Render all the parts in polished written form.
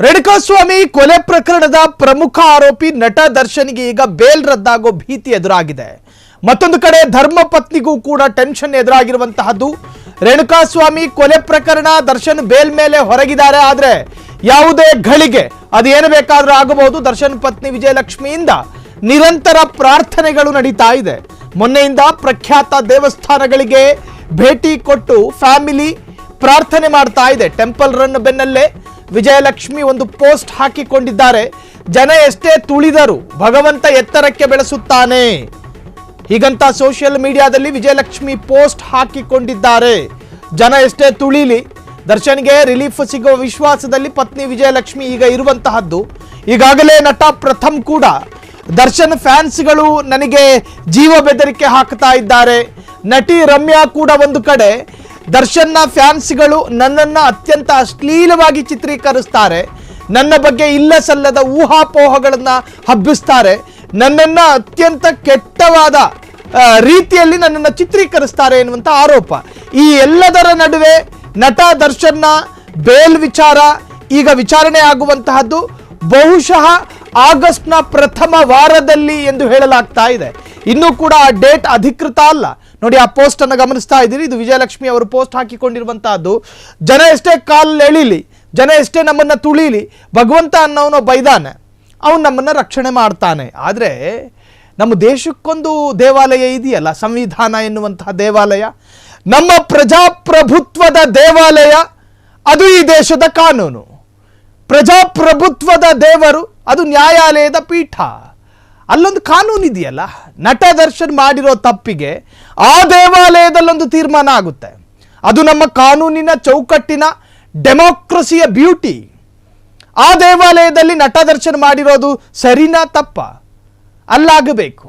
ರೇಣುಕಾಸ್ವಾಮಿ ಕೊಲೆ ಪ್ರಕರಣದ ಪ್ರಮುಖ ಆರೋಪಿ ನಟ ದರ್ಶನ್ಗೆ ಈಗ ಬೇಲ್ ರದ್ದಾಗೋ ಭೀತಿ ಎದುರಾಗಿದೆ. ಮತ್ತೊಂದು ಕಡೆ ಧರ್ಮಪತ್ನಿಗೂ ಕೂಡ ಟೆನ್ಷನ್ ಎದುರಾಗಿರುವಂತಹದ್ದು. ರೇಣುಕಾಸ್ವಾಮಿ ಕೊಲೆ ಪ್ರಕರಣ, ದರ್ಶನ್ ಬೇಲ್ ಮೇಲೆ ಹೊರಗಿದ್ದಾರೆ. ಆದ್ರೆ ಯಾವುದೇ ಘಳಿಗೆ ಅದು ಏನು ಬೇಕಾದರೂ ಆಗಬಹುದು. ದರ್ಶನ್ ಪತ್ನಿ ವಿಜಯಲಕ್ಷ್ಮಿಯಿಂದ ನಿರಂತರ ಪ್ರಾರ್ಥನೆಗಳು ನಡೀತಾ ಇದೆ. ಮೊನ್ನೆಯಿಂದ ಪ್ರಖ್ಯಾತ ದೇವಸ್ಥಾನಗಳಿಗೆ ಭೇಟಿ ಕೊಟ್ಟು ಫ್ಯಾಮಿಲಿ ಪ್ರಾರ್ಥನೆ ಮಾಡ್ತಾ ಇದೆ. ಟೆಂಪಲ್ ರನ್ ಬೆನ್ನಲ್ಲೇ ವಿಜಯಲಕ್ಷ್ಮಿ ಒಂದು ಪೋಸ್ಟ್ ಹಾಕಿಕೊಂಡಿದ್ದಾರೆ. ಜನ ಎಷ್ಟೇ ತುಳಿದರು ಭಗವಂತ ಎತ್ತರಕ್ಕೆ ಬೆಳೆಸುತ್ತಾನೆ ಹೀಗಂತ ಸೋಷಿಯಲ್ ಮೀಡಿಯಾದಲ್ಲಿ ವಿಜಯಲಕ್ಷ್ಮಿ ಪೋಸ್ಟ್ ಹಾಕಿಕೊಂಡಿದ್ದಾರೆ. ಜನ ಎಷ್ಟೇ ತುಳಿಲಿ ದರ್ಶನ್ಗೆ ರಿಲೀಫ್ ಸಿಗುವ ವಿಶ್ವಾಸದಲ್ಲಿ ಪತ್ನಿ ವಿಜಯಲಕ್ಷ್ಮಿ ಈಗ ಇರುವಂತಹದ್ದು. ಈಗಾಗಲೇ ನಟ ಪ್ರಥಮ್ ಕೂಡ ದರ್ಶನ್ ಫ್ಯಾನ್ಸ್ಗಳು ನನಗೆ ಜೀವ ಬೆದರಿಕೆ ಹಾಕ್ತಾ ಇದ್ದಾರೆ. ನಟಿ ರಮ್ಯಾ ಕೂಡ ಒಂದು ಕಡೆ ದರ್ಶನ್ನ ಫ್ಯಾನ್ಸ್ಗಳು ನನ್ನನ್ನು ಅತ್ಯಂತ ಅಶ್ಲೀಲವಾಗಿ ಚಿತ್ರೀಕರಿಸ್ತಾರೆ, ನನ್ನ ಬಗ್ಗೆ ಇಲ್ಲ ಸಲ್ಲದ ಊಹಾಪೋಹಗಳನ್ನು ಹಬ್ಬಿಸ್ತಾರೆ, ನನ್ನನ್ನು ಅತ್ಯಂತ ಕೆಟ್ಟವಾದ ರೀತಿಯಲ್ಲಿ ನನ್ನನ್ನು ಚಿತ್ರೀಕರಿಸ್ತಾರೆ ಎನ್ನುವಂಥ ಆರೋಪ. ಈ ಎಲ್ಲದರ ನಡುವೆ ನಟ ದರ್ಶನ್ನ ಬೇಲ್ ವಿಚಾರ ಈಗ ವಿಚಾರಣೆ ಆಗುವಂತಹದ್ದು ಬಹುಶಃ ಆಗಸ್ಟ್ನ ಪ್ರಥಮ ವಾರದಲ್ಲಿ ಎಂದು ಹೇಳಲಾಗ್ತಾ ಇದೆ. ಇನ್ನೂ ಕೂಡ ಆ ಡೇಟ್ ಅಧಿಕೃತ ಅಲ್ಲ. ನೋಡಿ, ಆ ಪೋಸ್ಟ್ ಅನ್ನು ಗಮನಿಸ್ತಾ ಇದ್ದೀರಿ. ಇದು ವಿಜಯಲಕ್ಷ್ಮಿ ಅವರು ಪೋಸ್ಟ್ ಹಾಕಿಕೊಂಡಿರುವಂತಹದ್ದು. ಜನ ಎಷ್ಟೇ ಕಾಲು ಎಳಿಲಿ, ಜನ ಎಷ್ಟೇ ನಮ್ಮನ್ನು ತುಳಿಲಿ, ಭಗವಂತ ಅನ್ನೋನು ಬೈದಾನೆ, ಅವನು ನಮ್ಮನ್ನು ರಕ್ಷಣೆ ಮಾಡ್ತಾನೆ. ಆದರೆ ನಮ್ಮ ದೇಶಕ್ಕೊಂದು ದೇವಾಲಯ ಇದೆಯಲ್ಲ, ಸಂವಿಧಾನ ಎನ್ನುವಂತಹ ದೇವಾಲಯ, ನಮ್ಮ ಪ್ರಜಾಪ್ರಭುತ್ವದ ದೇವಾಲಯ, ಅದು ಈ ದೇಶದ ಕಾನೂನು. ಪ್ರಜಾಪ್ರಭುತ್ವದ ದೇವರು ಅದು ನ್ಯಾಯಾಲಯದ ಪೀಠ. ಅಲ್ಲೊಂದು ಕಾನೂನು ಇದೆಯಲ್ಲ. ನಟ ದರ್ಶನ್ ಮಾಡಿರೋ ತಪ್ಪಿಗೆ ಆ ದೇವಾಲಯದಲ್ಲೊಂದು ತೀರ್ಮಾನ ಆಗುತ್ತೆ. ಅದು ನಮ್ಮ ಕಾನೂನಿನ ಚೌಕಟ್ಟಿನ ಡೆಮೋಕ್ರಸಿಯ ಬ್ಯೂಟಿ. ಆ ದೇವಾಲಯದಲ್ಲಿ ನಟ ದರ್ಶನ್ ಮಾಡಿರೋದು ಸರಿನಾ ತಪ್ಪ? ಅಲ್ಲಾಗಬೇಕು.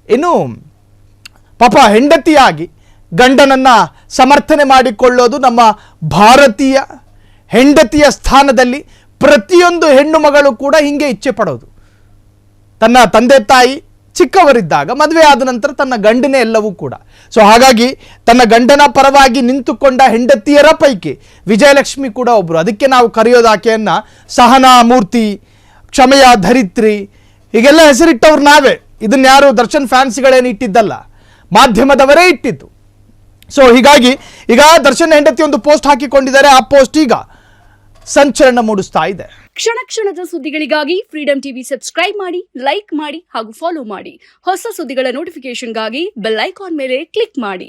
ಇನ್ನು ಪಾಪ ಹೆಂಡತಿಯಾಗಿ ಗಂಡನನ್ನ ಸಮರ್ಥನೆ ಮಾಡಿಕೊಳ್ಳೋದು ನಮ್ಮ ಭಾರತೀಯ ಹೆಂಡತಿಯ ಸ್ಥಾನದಲ್ಲಿ ಪ್ರತಿಯೊಂದು ಹೆಣ್ಣು ಮಗಳು ಕೂಡ ಹಿಂಗೆ ಇಚ್ಛೆ ಪಡೋದು. ತನ್ನ ತಂದೆ ತಾಯಿ ಚಿಕ್ಕವರಿದ್ದಾಗ ಮದುವೆ ಆದ ನಂತರ ತನ್ನ ಗಂಡನೇ ಎಲ್ಲವೂ ಕೂಡ. ಸೊ ಹಾಗಾಗಿ ತನ್ನ ಗಂಡನ ಪರವಾಗಿ ನಿಂತುಕೊಂಡ ಹೆಂಡತಿಯರ ಪೈಕಿ ವಿಜಯಲಕ್ಷ್ಮಿ ಕೂಡ ಒಬ್ಬರು. ಅದಕ್ಕೆ ನಾವು ಕರೆಯೋದು ಆಕೆಯನ್ನ ಸಹನಾ ಮೂರ್ತಿ, ಕ್ಷಮೆಯ ಧರಿತ್ರಿ, ಹೀಗೆಲ್ಲ ಹೆಸರಿಟ್ಟವ್ರು ನಾವೇ. ಇದನ್ನ ಯಾರು ದರ್ಶನ್ ಫ್ಯಾನ್ಸ್ಗಳೇನು ಇಟ್ಟಿದ್ದಲ್ಲ, ಮಾಧ್ಯಮದವರೇ ಇಟ್ಟಿದ್ದು. ಸೊ ಹೀಗಾಗಿ ಈಗ ದರ್ಶನ್ ಹೆಂಡತಿ ಒಂದು ಪೋಸ್ಟ್ ಹಾಕಿಕೊಂಡಿದ್ದಾರೆ. ಆ ಪೋಸ್ಟ್ ಈಗ ಸಂಚಲನ ಮೂಡಿಸ್ತಾ ಇದೆ. ಕ್ಷಣ ಕ್ಷಣದ ಸುದ್ದಿಗಳಿಗಾಗಿ ಫ್ರೀಡಂ ಟಿವಿ ಸಬ್ಸ್ಕ್ರೈಬ್ ಮಾಡಿ, ಲೈಕ್ ಮಾಡಿ ಹಾಗೂ ಫಾಲೋ ಮಾಡಿ. ಹೊಸ ಸುದ್ದಿಗಳ ನೋಟಿಫಿಕೇಶನ್ಗಾಗಿ ಬೆಲ್ ಐಕಾನ್ ಮೇಲೆ ಕ್ಲಿಕ್ ಮಾಡಿ.